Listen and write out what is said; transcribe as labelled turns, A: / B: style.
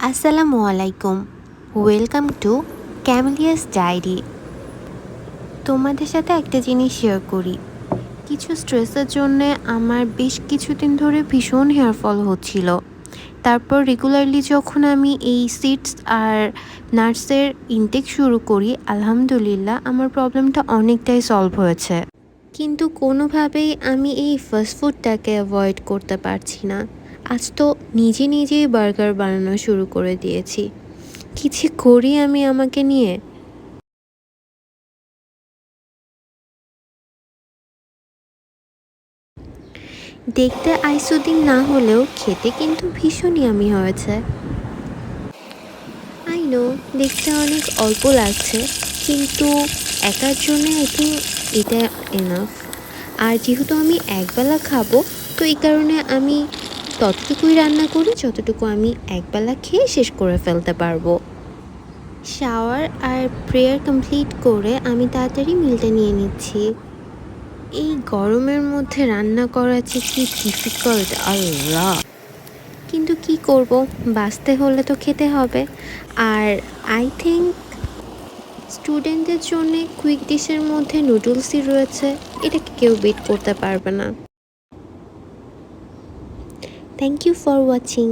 A: আসসালামু আলাইকুম। Welcome to Camellia's diary. তোমাদের সাথে একটা জিনিস শেয়ার করি। কিছু স্ট্রেসের জন্যে আমার বেশ কিছুদিন ধরে ভীষণ হেয়ারফল হচ্ছিল। তারপর রেগুলারলি যখন আমি এই সিডস আর নাটসের ইনটেক শুরু করি, আলহামদুলিল্লাহ আমার প্রবলেমটা অনেকটাই সলভ হয়েছে। কিন্তু কোনোভাবেই আমি এই ফাস্ট ফুডটাকে অ্যাভয়েড করতে পারছি না। আজ তো নিজেই বার্গার বানানো শুরু করে দিয়েছি। কিছু করি আমি আমাকে নিয়ে। দেখতে আইসুদিং না হলেও খেতে কিন্তু ভীষণ ইয়ামি হয়েছে। আই নো দেখতে অনেক অল্প লাগছে, কিন্তু একার জন্য আই থিঙ্ক এটা এনাফ। আর যেহেতু আমি একবেলা খাবো, তো এই কারণে আমি ততটুকুই রান্না করি যতটুকু আমি একবেলা খেয়ে শেষ করে ফেলতে পারবো। শাওয়ার আর প্রেয়ার কমপ্লিট করে আমি তাড়াতাড়ি মিলটা নিয়ে নিচ্ছি। এই গরমের মধ্যে রান্না করা যে কি ডিফিকাল্ট আল্লাহ! কিন্তু কি করব, বাঁচতে হলে তো খেতে হবে। আর আই থিঙ্ক স্টুডেন্টদের জন্য কুইক ডিশের মধ্যে নুডলসই রয়েছে, এটাকে কেউ বিট করতে পারবে না। Thank you for watching.